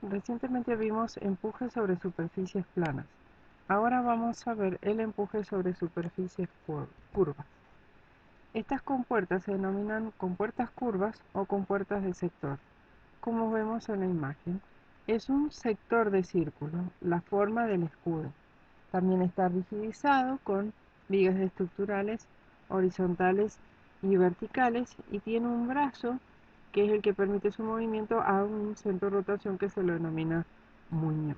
Recientemente vimos empuje sobre superficies planas. Ahora vamos a ver el empuje sobre superficies curvas. Estas compuertas se denominan compuertas curvas o compuertas de sector. Como vemos en la imagen, es un sector de círculo, la forma del escudo. También está rigidizado con vigas estructurales horizontales y verticales y tiene un brazo que es el que permite su movimiento a un centro de rotación que se lo denomina muñón.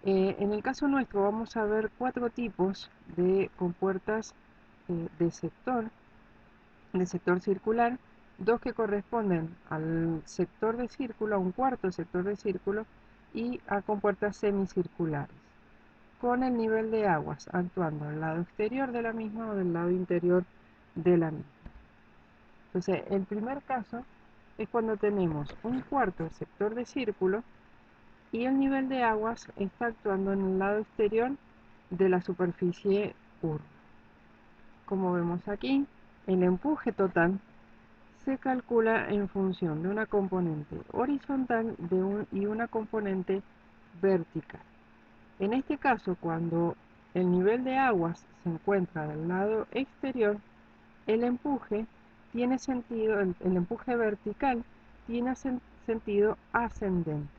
En el caso nuestro vamos a ver 4 tipos de compuertas de sector circular, 2 que corresponden al sector de círculo, a un cuarto sector de círculo, y a compuertas semicirculares, con el nivel de aguas actuando del lado exterior de la misma o del lado interior de la misma. Entonces, el primer caso es cuando tenemos un cuarto sector de círculo y el nivel de aguas está actuando en el lado exterior de la superficie curva. Como vemos aquí, el empuje total se calcula en función de una componente horizontal y una componente vertical. En este caso, cuando el nivel de aguas se encuentra del lado exterior, el empuje tiene sentido, el empuje vertical tiene sentido ascendente.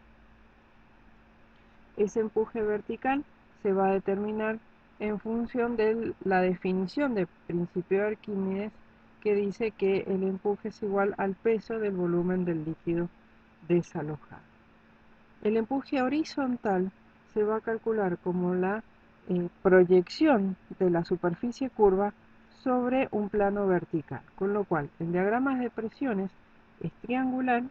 Ese empuje vertical se va a determinar en función de la definición del principio de Arquímedes, que dice que el empuje es igual al peso del volumen del líquido desalojado. El empuje horizontal se va a calcular como la proyección de la superficie curva sobre un plano vertical, con lo cual en diagramas de presiones es triangular,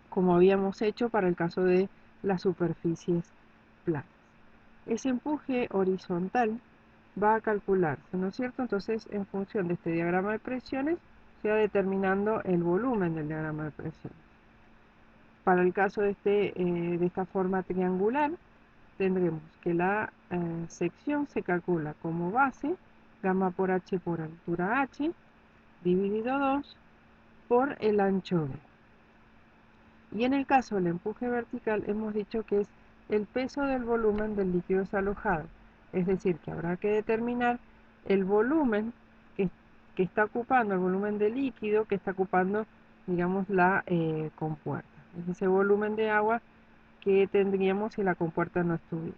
como habíamos hecho para el caso de las superficies planas. Ese empuje horizontal va a calcularse, ¿no es cierto? Entonces, en función de este diagrama de presiones, se va determinando el volumen del diagrama de presiones. Para el caso de esta forma triangular, tendremos que la sección se calcula como base, gamma por h por altura h, dividido 2 por el ancho b. Y en el caso del empuje vertical hemos dicho que es el peso del volumen del líquido desalojado, es decir, que habrá que determinar el volumen que está ocupando, el volumen de líquido que está ocupando, digamos, la compuerta. Es ese volumen de agua que tendríamos si la compuerta no estuviera.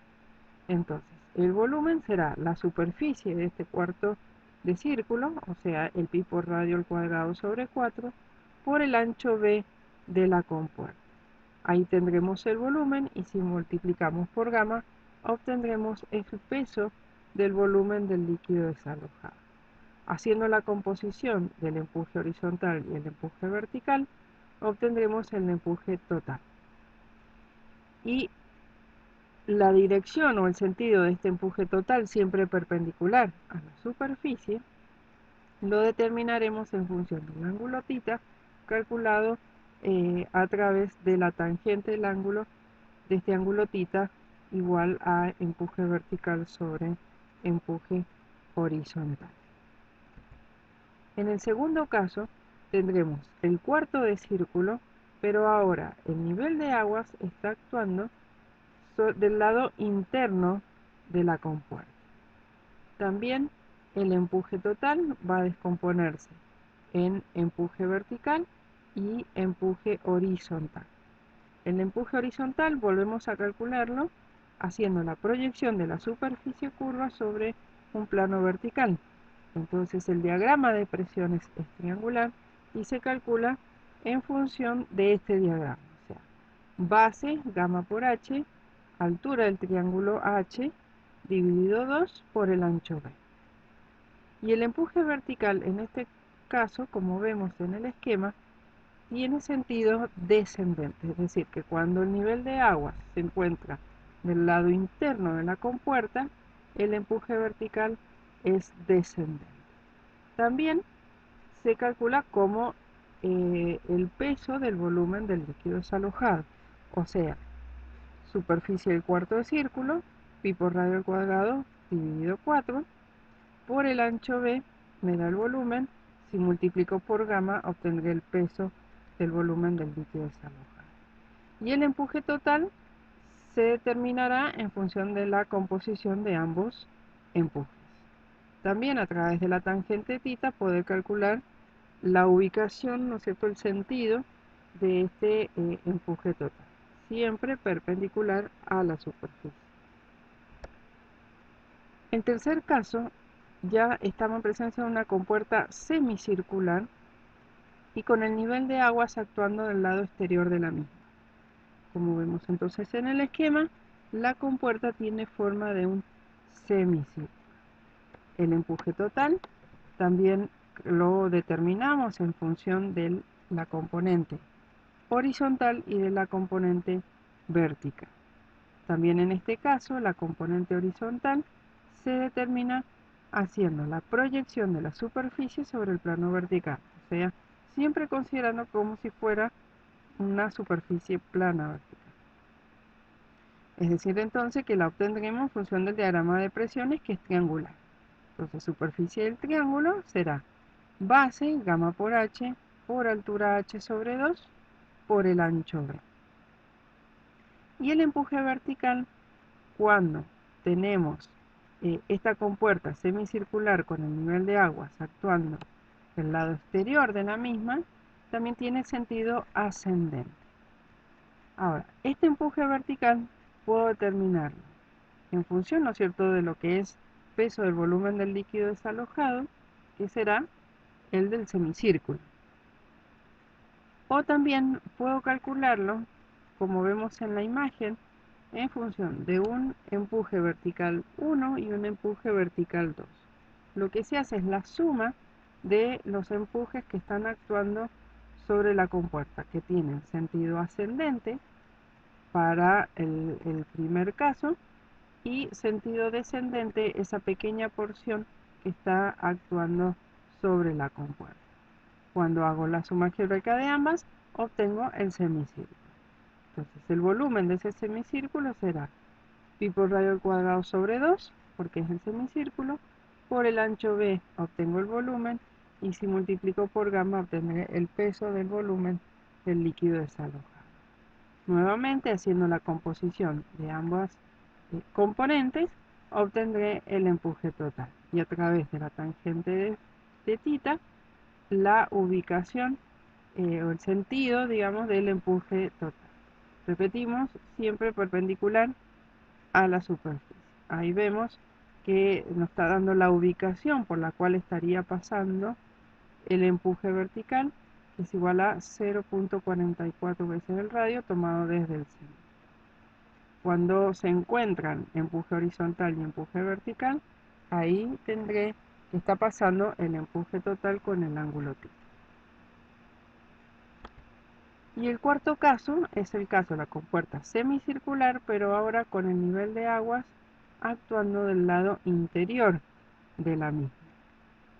Entonces, el volumen será la superficie de este cuarto de círculo, o sea, el pi por radio al cuadrado sobre 4, por el ancho b de la compuerta. Ahí tendremos el volumen y si multiplicamos por gamma, obtendremos el peso del volumen del líquido desalojado. Haciendo la composición del empuje horizontal y el empuje vertical, obtendremos el empuje total. Y la dirección o el sentido de este empuje total, siempre perpendicular a la superficie, lo determinaremos en función de un ángulo θ calculado a través de la tangente del ángulo de este ángulo θ igual a empuje vertical sobre empuje horizontal. En el segundo caso tendremos el cuarto de círculo, pero ahora el nivel de aguas está actuando del lado interno de la compuerta. También el empuje total va a descomponerse en empuje vertical y empuje horizontal. El empuje horizontal volvemos a calcularlo haciendo la proyección de la superficie curva sobre un plano vertical. Entonces el diagrama de presiones es triangular y se calcula en función de este diagrama. O sea, base, gamma por h, altura del triángulo h, dividido 2 por el ancho b. Y el empuje vertical en este caso, como vemos en el esquema, tiene sentido descendente, es decir, que cuando el nivel de agua se encuentra del lado interno de la compuerta, el empuje vertical es descendente. También se calcula como el peso del volumen del líquido desalojado, o sea, superficie del cuarto de círculo, pi por radio al cuadrado dividido 4, por el ancho b me da el volumen, si multiplico por gamma obtendré el peso del volumen del líquido desalojado. Y el empuje total se determinará en función de la composición de ambos empujes. También a través de la tangente θ poder calcular la ubicación, ¿no es cierto?, el sentido de este empuje total, siempre perpendicular a la superficie. En tercer caso, ya estamos en presencia de una compuerta semicircular y con el nivel de aguas actuando del lado exterior de la misma. Como vemos entonces en el esquema, la compuerta tiene forma de un semicírculo. El empuje total también lo determinamos en función de la componente horizontal y de la componente vertical. También en este caso, la componente horizontal se determina haciendo la proyección de la superficie sobre el plano vertical, o sea, siempre considerando como si fuera una superficie plana vertical. Es decir, entonces, que la obtendremos en función del diagrama de presiones, que es triangular. Entonces, superficie del triángulo será base, gamma por h, por altura h sobre 2, por el ancho b. Y el empuje vertical, cuando tenemos esta compuerta semicircular con el nivel de aguas actuando del lado exterior de la misma, también tiene sentido ascendente. Ahora, este empuje vertical puedo determinarlo en función, ¿no es cierto?, de lo que es peso del volumen del líquido desalojado, que será el del semicírculo. O también puedo calcularlo, como vemos en la imagen, en función de un empuje vertical 1 y un empuje vertical 2. Lo que se hace es la suma de los empujes que están actuando sobre la compuerta, que tienen sentido ascendente para el primer caso y sentido descendente esa pequeña porción que está actuando sobre la compuerta. Cuando hago la suma algebraica de ambas, obtengo el semicírculo. Entonces el volumen de ese semicírculo será pi por radio al cuadrado sobre 2, porque es el semicírculo, por el ancho b obtengo el volumen, y si multiplico por gamma obtendré el peso del volumen del líquido desalojado. Nuevamente, haciendo la composición de ambas componentes, obtendré el empuje total. Y a través de la tangente de θ, la ubicación o el sentido, digamos, del empuje total. Repetimos, siempre perpendicular a la superficie. Ahí vemos que nos está dando la ubicación por la cual estaría pasando el empuje vertical, que es igual a 0.44 veces el radio tomado desde el centro. Cuando se encuentran empuje horizontal y empuje vertical, ahí tendré que está pasando el empuje total con el ángulo θ. Y el cuarto caso es el caso de la compuerta semicircular, pero ahora con el nivel de aguas actuando del lado interior de la misma.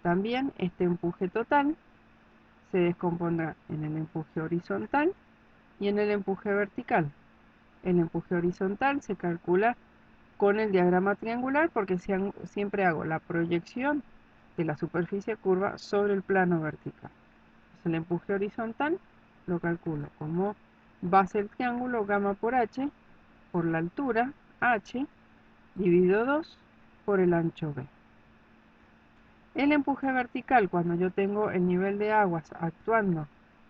También este empuje total se descompondrá en el empuje horizontal y en el empuje vertical. El empuje horizontal se calcula con el diagrama triangular porque siempre hago la proyección de la superficie curva sobre el plano vertical. Entonces, el empuje horizontal lo calculo como base del triángulo gamma por h por la altura h dividido 2 por el ancho b. El empuje vertical, cuando yo tengo el nivel de aguas actuando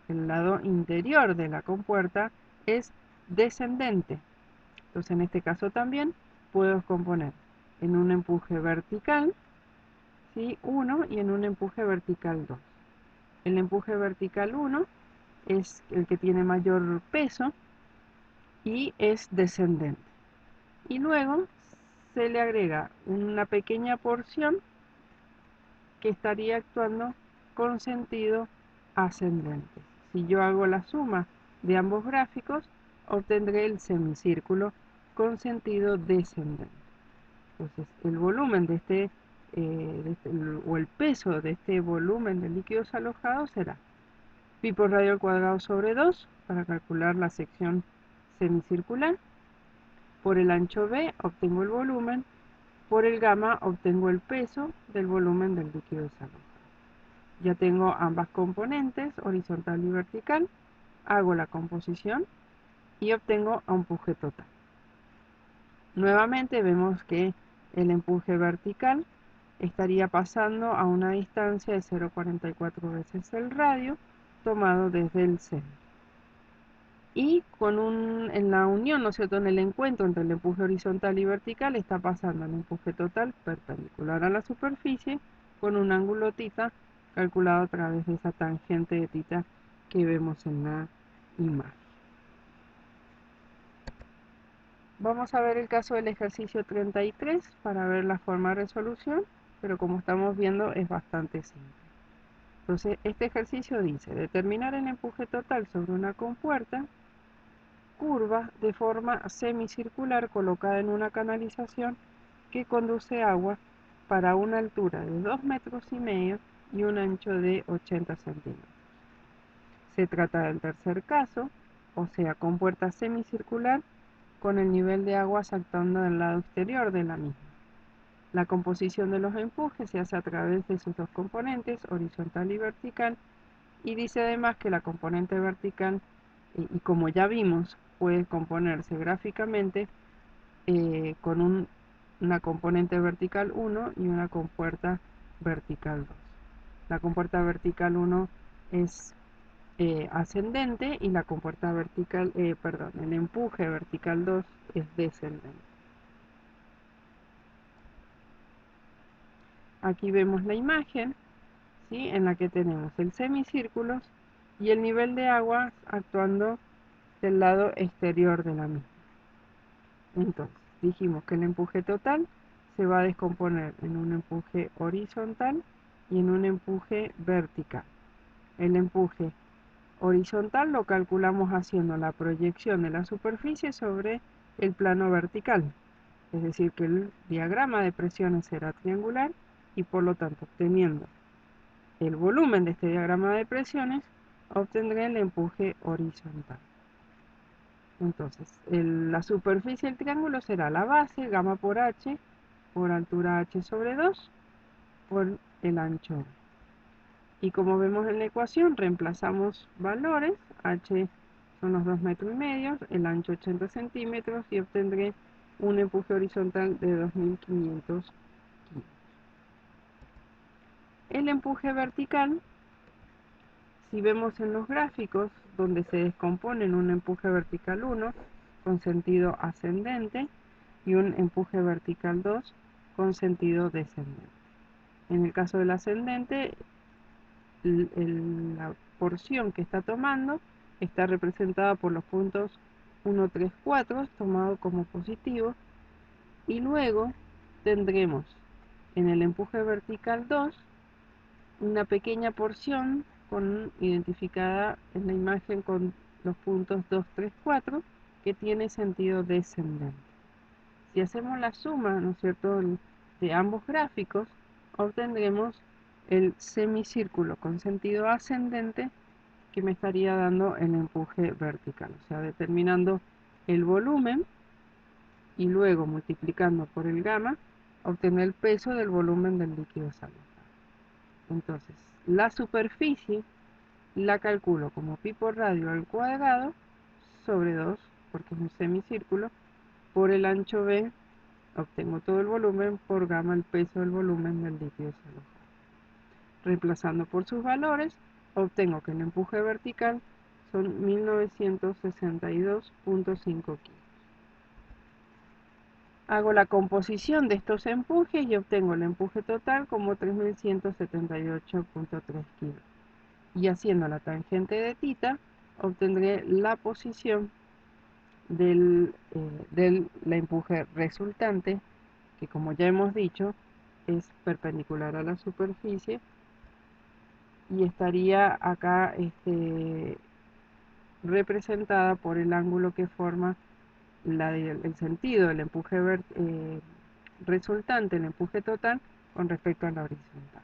en el lado interior de la compuerta, es descendente. Entonces en este caso también puedo descomponer en un empuje vertical, ¿sí?, 1 y en un empuje vertical 2. El empuje vertical 1 es el que tiene mayor peso y es descendente. Y luego se le agrega una pequeña porción que estaría actuando con sentido ascendente. Si yo hago la suma de ambos gráficos, obtendré el semicírculo con sentido descendente. Entonces, el volumen o el peso de este volumen de líquidos alojados será pi por radio al cuadrado sobre 2 para calcular la sección semicircular. Por el ancho b obtengo el volumen, por el gamma obtengo el peso del volumen del líquido desalojado. Ya tengo ambas componentes, horizontal y vertical. Hago la composición y obtengo empuje total. Nuevamente vemos que el empuje vertical estaría pasando a una distancia de 0,44 veces el radio tomado desde el centro. Y en la unión, ¿no es cierto?, en el encuentro entre el empuje horizontal y vertical, está pasando el empuje total perpendicular a la superficie con un ángulo θ calculado a través de esa tangente de θ que vemos en la imagen. Vamos a ver el caso del ejercicio 33 para ver la forma de resolución, pero como estamos viendo es bastante simple. Entonces, este ejercicio dice, determinar el empuje total sobre una compuerta curva de forma semicircular colocada en una canalización que conduce agua para una altura de 2,5 metros y un ancho de 80 centímetros. Se trata del tercer caso, o sea, compuerta semicircular con el nivel de agua saltando del lado exterior de la misma. La composición de los empujes se hace a través de sus dos componentes, horizontal y vertical, y dice además que la componente vertical, y como ya vimos, puede componerse gráficamente con una componente vertical 1 y una compuerta vertical 2. La compuerta vertical 1 es ascendente y la compuerta vertical, el empuje vertical 2 es descendente. Aquí vemos la imagen, ¿sí?, en la que tenemos el semicírculo y el nivel de agua actuando del lado exterior de la misma. Entonces, dijimos que el empuje total se va a descomponer en un empuje horizontal y en un empuje vertical. El empuje horizontal lo calculamos haciendo la proyección de la superficie sobre el plano vertical, es decir, que el diagrama de presiones será triangular y por lo tanto, obteniendo el volumen de este diagrama de presiones, obtendré el empuje horizontal. Entonces, la superficie del triángulo será la base, gamma por h, por altura h sobre 2, por el ancho d. Y como vemos en la ecuación, reemplazamos valores, h son los 2,5 metros, el ancho 80 centímetros, y obtendré un empuje horizontal de 2.500 kilos. El empuje vertical, si vemos en los gráficos, donde se descompone en un empuje vertical 1 con sentido ascendente y un empuje vertical 2 con sentido descendente. En el caso del ascendente, la porción que está tomando está representada por los puntos 1, 3, 4, tomado como positivo, y luego tendremos en el empuje vertical 2 una pequeña porción identificada en la imagen con los puntos 2, 3, 4, que tiene sentido descendente. Si hacemos la suma, ¿no es cierto?, de ambos gráficos, obtendremos el semicírculo con sentido ascendente que me estaría dando el empuje vertical, o sea, determinando el volumen y luego multiplicando por el gamma, obtener el peso del volumen del líquido salobre. Entonces, la superficie la calculo como pi por radio al cuadrado sobre 2, porque es un semicírculo, por el ancho b, obtengo todo el volumen, por gamma el peso del volumen del líquido salobre. Reemplazando por sus valores, obtengo que el empuje vertical son 1962,5 kilos. Hago la composición de estos empujes y obtengo el empuje total como 3178,3 kilos. Y haciendo la tangente de θ, obtendré la posición del empuje resultante, que como ya hemos dicho, es perpendicular a la superficie y estaría acá representada por el ángulo que forma el sentido del empuje resultante, el empuje total, con respecto a la horizontal.